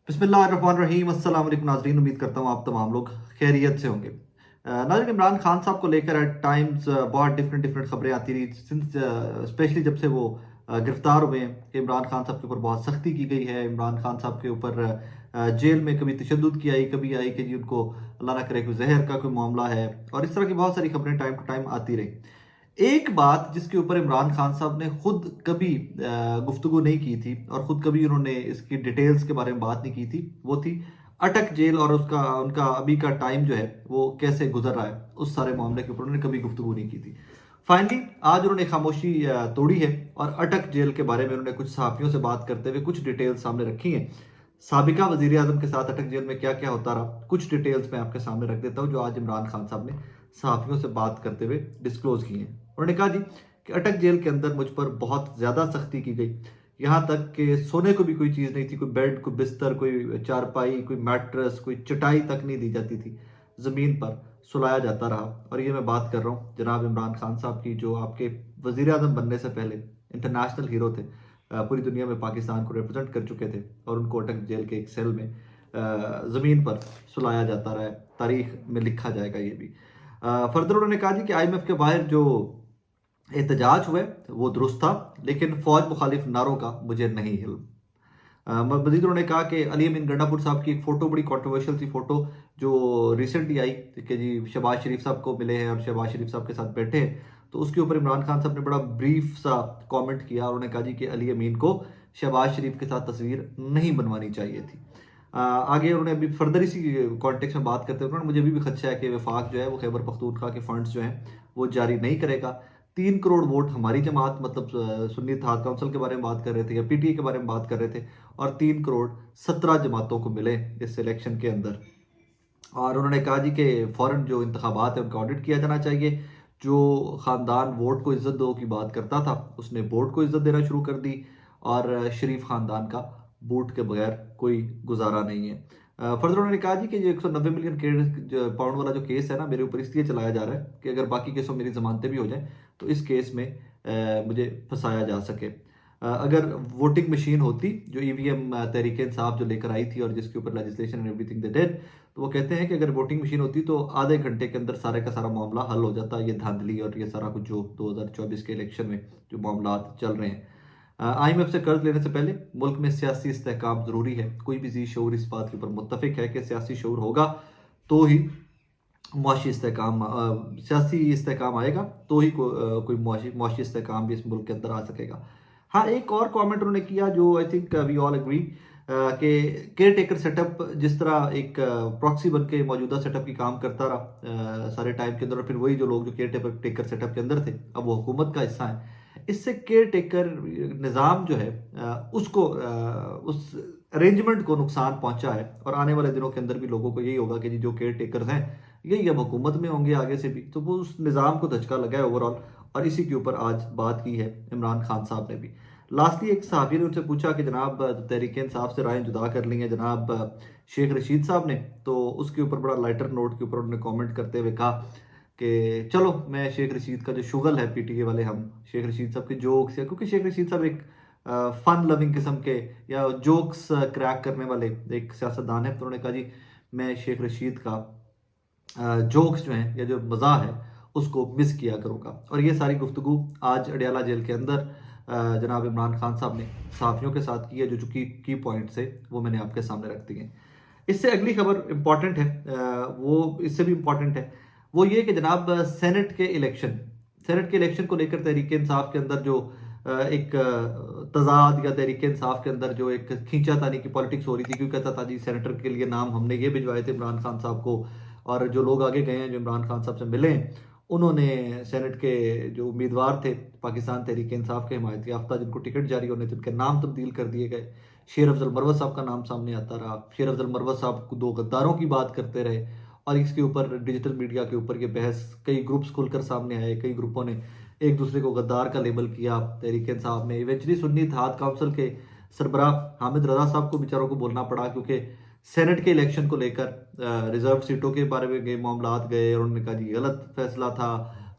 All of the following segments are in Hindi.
बिस्मिल्लाहिर्रहमानिर्रहीम। अस्सलाम वालेकुम नाज़रीन, उम्मीद करता हूँ आप तमाम लोग खैरियत से होंगे। नाज़रीन, इमरान खान साहब को लेकर एट टाइम्स बहुत डिफरेंट डिफरेंट खबरें आती रही सिंस स्पेशली जब से वो गिरफ्तार हुए हैं कि इमरान खान साहब के ऊपर बहुत सख्ती की गई है। इमरान खान साहब के ऊपर जेल में कभी तशद्दुद की आई, कभी आई कि जी उनको अल्लाह ना करे कोई जहर का कोई मामला है, और इस तरह की बहुत सारी खबरें टाइम टू टाइम आती रही। एक बात जिसके ऊपर इमरान खान साहब ने खुद कभी गुफ्तगू नहीं की थी और खुद कभी उन्होंने इसकी डिटेल्स के बारे में बात नहीं की थी, वो थी अटक जेल और उसका उनका अभी का टाइम जो है वो कैसे गुजर रहा है। उस सारे मामले के ऊपर उन्होंने कभी गुफ्तगू नहीं की थी। फाइनली आज उन्होंने खामोशी तोड़ी है और अटक जेल के बारे में उन्होंने कुछ सहाफियों से बात करते हुए कुछ डिटेल्स सामने रखी हैं। साबिका वजीर आजम के साथ अटक जेल में क्या क्या होता रहा, कुछ डिटेल्स मैं आपके सामने रख देता हूँ जो आज इमरान खान साहब ने सहाफियों से बात करते हुए डिस्क्लोज की हैं। उन्होंने कहा जी कि अटक जेल के अंदर मुझ पर बहुत ज़्यादा सख्ती की गई, यहाँ तक कि सोने को भी कोई चीज़ नहीं थी, कोई बेड, कोई बिस्तर, कोई चारपाई, कोई मैट्रेस, कोई चटाई तक नहीं दी जाती थी। ज़मीन पर सुलाया जाता रहा। और ये मैं बात कर रहा हूँ जनाब इमरान खान साहब की, जो आपके वज़ीर आज़म बनने से पहले इंटरनेशनल हीरो थे, पूरी दुनिया में पाकिस्तान को रिप्रेजेंट कर चुके थे, और उनको अटक जेल के एक सेल में ज़मीन पर सुलाया जाता रहा है। तारीख में लिखा जाएगा ये भी। फर्दर उन्होंने कहा जी कि IMF के बाहर जो एहतजाज हुए वो दुरुस्त था, लेकिन फौज मुखालिफ नारों का मुझे नहीं इल्म। मजीद उन्होंने कहा कि अली अमीन गंडापुर साहब की एक फ़ोटो, बड़ी कॉन्ट्रोवर्शियल सी फ़ोटो जो रिसेंटली आई कि जी शहबाज शरीफ साहब को मिले हैं और शहबाज शरीफ साहब के साथ बैठे हैं, तो उसके ऊपर इमरान खान साहब ने बड़ा ब्रीफ सा कमेंट किया और उन्होंने कहा जी कि अली अमीन को शहबाज शरीफ के साथ तस्वीर नहीं बनवानी चाहिए थी। आगे उन्होंने अभी फर्दर इसी कॉन्टेक्स्ट में बात करते हुए उन्होंने मुझे अभी भी खदशा है कि वफाक जो है वो खैबर पख्तूनख्वा के फंड्स जो हैं वो जारी नहीं करेगा। 3 करोड़ वोट हमारी जमात, मतलब सुन्नी इत्तेहाद काउंसिल के बारे में बात कर रहे थे या PTI के बारे में बात कर रहे थे, और 3 करोड़ 17 जमातों को मिले इस इलेक्शन के अंदर। और उन्होंने कहा जी कि फ़ौरन जो इंतखाबात है उनका ऑडिट किया जाना चाहिए। जो ख़ानदान वोट को इज़्ज़त दो की बात करता था उसने वोट को इज़्ज़त देना शुरू कर दी, और शरीफ ख़ानदान का बूट के बगैर कोई गुजारा नहीं है। फर्दर उन्होंने कहा जी कि जो 190 मिलियन पाउंड वाला जो केस है ना, मेरे ऊपर इसलिए चलाया जा रहा है कि अगर बाकी केसों में मेरी जमानतें भी हो जाएं तो इस केस में मुझे फंसाया जा सके। अगर वोटिंग मशीन होती जो EVM तहरीक इंसाफ जो लेकर आई थी और जिसके ऊपर legislation and everything they did, तो वो कहते हैं कि अगर वोटिंग मशीन होती तो आधे घंटे के अंदर सारे का सारा मामला हल हो जाता। ये धांधली और ये सारा कुछ जो 2024 के इलेक्शन में जो मामला चल रहे हैं। IMF से कर्ज लेने से पहले मुल्क में सियासी इस्तेहकाम ज़रूरी है। कोई भी जी शऊर इस बात के ऊपर मुत्तफिक है कि सियासी शऊर होगा तो ही मुआशी इस्तेहकाम सियासी इस्तेहकाम आएगा, तो ही कोई मुआशी इस्तेहकाम भी इस मुल्क के अंदर आ सकेगा। हाँ, एक और कमेंट उन्होंने किया जो I think we all agree कि केयर टेकर सेटअप जिस तरह एक प्रॉक्सी बन के मौजूदा सेटअप की काम करता रहा सारे टाइम के अंदर, और फिर वही जो लोग जो केयर टेकर सेटअप के अंदर थे अब वो हुकूमत का हिस्सा है, इससे केयर टेकर निज़ाम जो है उसको उस अरेंजमेंट को नुकसान पहुंचा है। और आने वाले दिनों के अंदर भी लोगों को यही होगा कि जी जो केयर टेकर्स हैं यही अब हुकूमत में होंगे आगे से भी, तो वो उस निज़ाम को धचका लगा है ओवरऑल। और इसी के ऊपर आज बात की है इमरान खान साहब ने भी। लास्टली एक सहाफ़ी ने उनसे पूछा कि जनाब तहरीक इंसाफ से राय जुदा कर ली है जनाब शेख रशीद साहब ने, तो उसके ऊपर बड़ा लाइटर नोट के ऊपर उन्होंने कमेंट करते हुए कहा कि चलो मैं शेख रशीद का जो शुगल है PTA वाले, हम शेख रशीद साहब के जोक्स, या क्योंकि शेख रशीद साहब एक फन लविंग किस्म के या जोक्स क्रैक करने वाले एक सियासतदान है, तो उन्होंने कहा जी मैं शेख रशीद का जोक्स जो हैं या जो मज़ा है उसको मिस किया करूँगा। और ये सारी गुफ्तगू आज अडयाला जेल के अंदर जनाब इमरान खान साहब ने सहाफ़ियों के साथ की है, जो की पॉइंट्स है वो मैंने आपके सामने रख दिए हैं। इससे अगली खबर इंपॉर्टेंट है, वो इससे भी इंपॉर्टेंट है, वो ये कि जनाब सेनेट के इलेक्शन को लेकर तहरीक इंसाफ के अंदर जो एक तजाद या तहरीक इंसाफ के अंदर जो एक खींचातानी की पॉलिटिक्स हो रही थी, क्यों कहता था जी सेनेटर के लिए नाम हमने ये भिजवाए थे इमरान खान साहब को, और जो लोग आगे गए हैं जो इमरान खान साहब से मिले हैं उन्होंने सेनेट के जो उम्मीदवार थे पाकिस्तान तहरीक इंसाफ के हिमायती याफ्ता जिनको टिकट जारी होने थे उनके नाम तब्दील कर दिए गए। शेर अफजल मरवत साहब का नाम सामने आता रहा। शेर अफजल मरवत साहब 2 गद्दारों की बात करते रहे, और इसके ऊपर डिजिटल मीडिया के ऊपर ये बहस कई ग्रुप्स खुलकर सामने आए, कई ग्रुपों ने एक दूसरे को गद्दार का लेबल किया तहरीक इंसाफ में। इवेंचुअली सुन्नी इत्तेहाद काउंसिल के सरबराह हामिद रजा साहब को बेचारों को बोलना पड़ा, क्योंकि सेनेट के इलेक्शन को लेकर रिजर्व सीटों के बारे में गए मामला गए और उन्होंने कहा जी गलत फैसला था,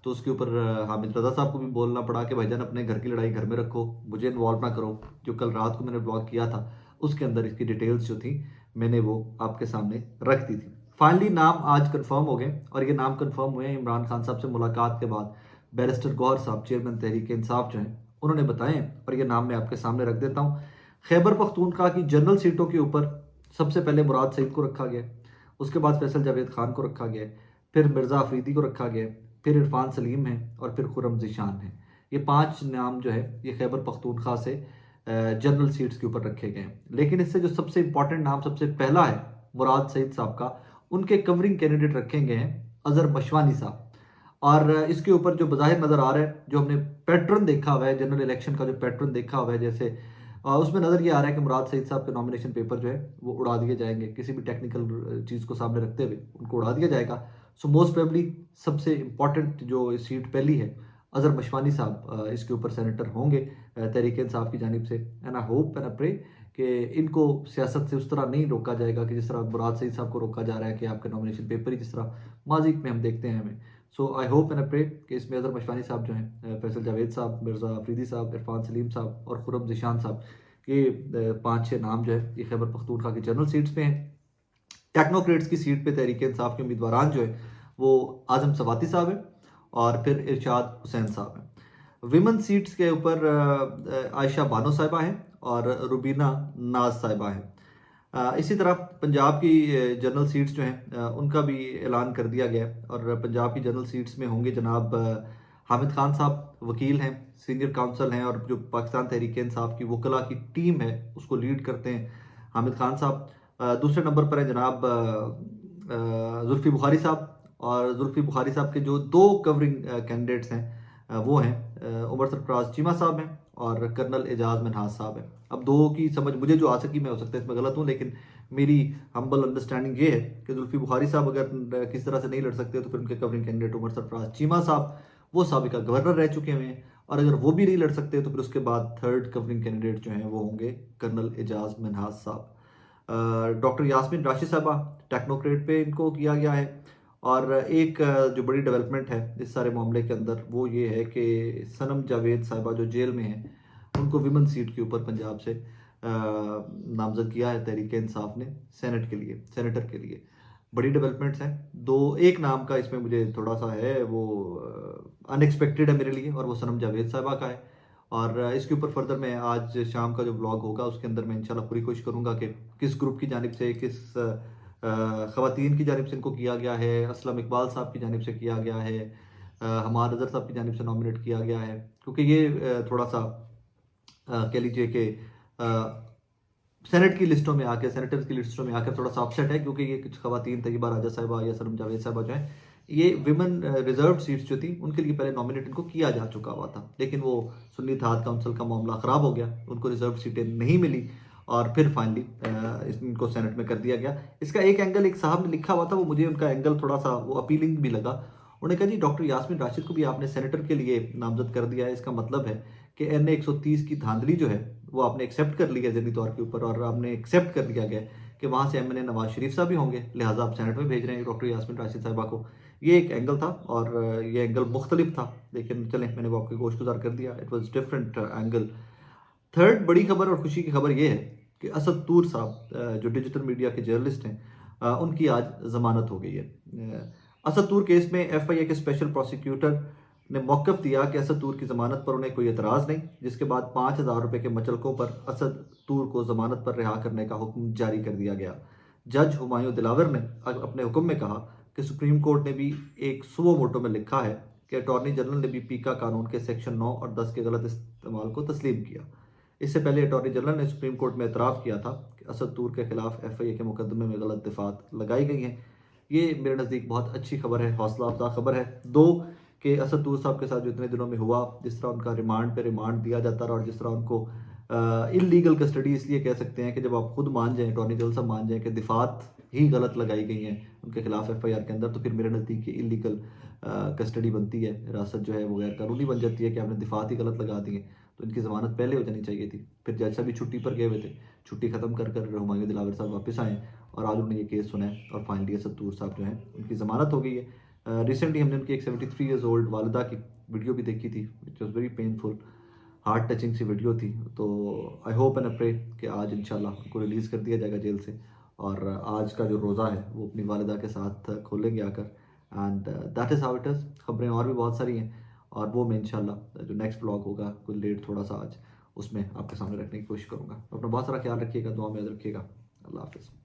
तो उसके ऊपर हामिद रजा साहब को भी बोलना पड़ा कि भाईजान अपने घर की लड़ाई घर में रखो, मुझे इन्वॉल्व ना करो। जो कल रात को मैंने ब्लॉग किया था उसके अंदर इसकी डिटेल्स जो थी मैंने वो आपके सामने रख दी थी। फाइनली नाम आज कंफर्म हो गए और ये नाम कंफर्म हुए हैं इमरान खान साहब से मुलाकात के बाद। बैरिस्टर गौहर साहब चेयरमैन तहरीक इंसाफ जो हैं उन्होंने बताए और ये नाम मैं आपके सामने रख देता हूँ। खैबर पख्तूनख्वा की जनरल सीटों के ऊपर सबसे पहले मुराद सईद को रखा गया, उसके बाद फैसल जावेद खान को रखा गया, फिर मिर्ज़ा अफरीदी को रखा गया, फिर इरफान सलीम है और फिर खुर्रम ज़ीशान है। ये 5 नाम जो है ये खैबर पख्तूनख्वा से जनरल सीट्स के ऊपर रखे गए हैं। लेकिन इससे जो सबसे इंपॉर्टेंट नाम सबसे पहला है मुराद सईद साहब का, उनके कवरिंग कैंडिडेट रखे गए हैं अजहर मशवानी साहब। और इसके ऊपर जो बज़ाहिर नज़र आ रहा है, जो हमने पैटर्न देखा हुआ है जनरल इलेक्शन का, जो पैटर्न देखा हुआ है जैसे उसमें नज़र ये आ रहा है कि मुराद सईद साहब के नॉमिनेशन पेपर जो है वो उड़ा दिए जाएंगे, किसी भी टेक्निकल चीज़ को सामने रखते हुए उनको उड़ा दिया जाएगा। सो मोस्ट प्रोबेबली सबसे इम्पॉर्टेंट जो सीट पहली है अजहर मशवानी साहब इसके ऊपर सेनेटर होंगे तहरीक इंसाफ की जानिब से। And I hope and I pray कि इनको सियासत से उस तरह नहीं रोका जाएगा कि जिस तरह मुराद सईद साहब को रोका जा रहा है कि आपके नॉमिनेशन पेपर ही जिस तरह माजी में हम देखते हैं हमें। So I hope and I pray कि इसमें अजहर मशवानी साहब जो हैं, फैसल जावेद साहब, मिर्ज़ा अफरीदी साहब, इरफान सलीम साहब और खुर्रम ज़ीशान साहब, ये 5-6 नाम जो है ये खैबर पख्तूनख्वा की जनरल सीट्स पे हैं। टेक्नोक्रेट्स की सीट पे तहरीक इंसाफ के उम्मीदवार जो है वो आजम सवाती साहब हैं और फिर इरशाद हुसैन साहब हैं। विमेन सीट्स के ऊपर आयशा बानो साहिबा हैं और रुबीना नाज साहिबा हैं। इसी तरह पंजाब की जनरल सीट्स जो हैं उनका भी ऐलान कर दिया गया है और पंजाब की जनरल सीट्स में होंगे जनाब हामिद खान साहब, वकील हैं, सीनियर काउंसल हैं और जो पाकिस्तान तहरीक इंसाफ की वकला की टीम है उसको लीड करते हैं हामिद खान साहब। दूसरे नंबर पर हैं जनाब जुल्फ़ी बुखारी साहब और जुल्फ़ी बुखारी साहब के जो 2 कवरिंग कैंडिडेट्स हैं वो हैं उमर सरफराज चीमा साहब हैं और कर्नल एजाज मिनहाज साहब हैं। अब 2 की समझ मुझे जो आ सकी, मैं हो सकता है इसमें गलत हूँ, लेकिन मेरी हम्बल अंडरस्टैंडिंग ये है कि जुल्फ़ी बुखारी साहब अगर किस तरह से नहीं लड़ सकते तो फिर उनके कवरिंग कैंडिडेट उमर सरफराज चीमा साहब, वो साबिका गवर्नर रह चुके हुए हैं, और अगर वो भी नहीं लड़ सकते तो फिर उसके बाद थर्ड कवरिंग कैंडिडेट जो हैं वो होंगे कर्नल एजाज मिनहाज साहब। डॉक्टर यास्मीन राशिद साहबा टेक्नोक्रेट पे इनको किया गया है। और एक जो बड़ी डेवलपमेंट है इस सारे मामले के अंदर वो ये है कि सनम जावेद साहिबा जो जेल में हैं उनको विमेन सीट के ऊपर पंजाब से नामजद किया है तहरीक इंसाफ ने सेनेट के लिए, सेनेटर के लिए। बड़ी डेवलपमेंट्स हैं। एक नाम का इसमें मुझे थोड़ा सा है वो अनएक्सपेक्टेड है मेरे लिए और वो सनम जावेद साहिबा का है। और इसके ऊपर फर्दर मैं आज शाम का जो ब्लॉग होगा उसके अंदर मैं इंशाल्लाह पूरी कोशिश करूंगा कि किस ग्रुप की जानिब से, किस ख़वातीन की जानिब से इनको किया गया है, असलम इकबाल साहब की जानिब से किया गया है, हमार अजहर साहब की जानिब से नॉमिनेट किया गया है। क्योंकि ये थोड़ा सा कह लीजिए कि सेनेट की लिस्टों में आकर, सेनेटर्स की लिस्टों में आकर थोड़ा सा अपसेट है, क्योंकि ये कुछ खवातीन तैयबा राजा साहिबा या सनम जावेद साहिबा जो है ये विमेन रिजर्व सीट्स जो थी उनके लिए पहले नॉमिनेट इनको किया जा चुका हुआ था, लेकिन वो सुन्नी इत्तेहाद काउंसिल का मामला ख़राब हो गया, उनको रिजर्व सीटें नहीं मिली और फिर फाइनली इनको सेनेट में कर दिया गया। इसका एक एंगल एक साहब ने लिखा हुआ था, वो मुझे उनका एंगल थोड़ा सा वो अपीलिंग भी लगा। उन्होंने कहा जी डॉक्टर यास्मीन राशिद को भी आपने सेनेटर के लिए नामजद कर दिया है, इसका मतलब है कि NA 130 की धांधली जो है वो आपने एक्सेप्ट कर लिया ज़हनी तौर के ऊपर, और आपने एक्सेप्ट कर लिया गया कि वहाँ से MNA नवाज शरीफ साहब भी होंगे, लिहाजा आप सेनेट में भेज रहे हैं डॉक्टर यास्मीन राशिद साहिबा को। ये एक एंगल था और ये एंगल मुख्तलिफ था, लेकिन चलें मैंने वो आपके गोशगुजार कर दिया। It was different angle. Third बड़ी खबर और खुशी की खबर ये है कि असद तूर साहब जो डिजिटल मीडिया के जर्नलिस्ट हैं उनकी आज जमानत हो गई है। असद तूर केस में FIA के स्पेशल प्रोसिक्यूटर ने मौक़िफ़ दिया कि असद तूर की ज़मानत पर उन्हें कोई एतराज़ नहीं, जिसके बाद 5,000 रुपये के मचलकों पर असद तूर को ज़मानत पर रिहा करने का हुक्म जारी कर दिया गया। जज हुमायूं दिलावर ने अपने हुक्म में कहा कि सुप्रीम कोर्ट ने भी एक सुओ मोटो में लिखा है कि अटॉर्नी जनरल ने भी पीका कानून के सेक्शन 9 और 10 के गलत इस्तेमाल को तस्लीम किया। इससे पहले अटॉर्नी जनरल ने सुप्रीम कोर्ट में एतराफ़ किया था कि असद तूर के खिलाफ FIA के मुकदमे में गलत दिफात लगाई गई हैं। ये मेरे नज़दीक बहुत अच्छी खबर है, हौसला अफजा खबर है। कि असद तूर साहब के साथ जो इतने दिनों में हुआ, जिस तरह उनका रिमांड पे रिमांड दिया जाता रहा और जिस तरह उनको इलीगल कस्टडी इसलिए कह सकते हैं कि जब आप खुद मान जाएं, अटॉर्नी जनरल साहब मान जाएं कि दिफात ही गलत लगाई गई हैं उनके खिलाफ FIR के अंदर, तो फिर मेरे नज़दीक इलीगल कस्टडी बनती है, हिरासत जो है वो गैर कानूनी बन जाती है कि आपने दिफात ही गलत लगा दी है, तो इनकी ज़मानत पहले हो जानी चाहिए थी। फिर जज साहब भी छुट्टी पर गए हुए थे, छुट्टी ख़त्म कर हुमायूं दिलावर साहब वापस आए और आज उन्होंने ये केस सुना है और फाइनली असद तूर साहब जो है उनकी ज़मानत हो गई है। रिसेंटली हमने उनकी एक 73 ईयर्स ओल्ड वालिदा की वीडियो भी देखी थी, which was very painful. Heart touching सी वीडियो थी। तो आई होप एंड प्रे कि आज इंशाल्लाह उनको रिलीज़ कर दिया जाएगा जेल से, और आज का जो रोज़ा है वो अपनी वालिदा के साथ खोलेंगे आकर। And that is how it is. खबरें और भी बहुत सारी हैं, और वो मैं इंशाल्लाह जो नेक्स्ट व्लॉग होगा, कोई लेट थोड़ा सा आज, उसमें आपके सामने रखने की कोशिश करूँगा। अपना बहुत सारा ख्याल रखिएगा, दुआ में याद रखिएगा। अल्लाह हाफ़िज़।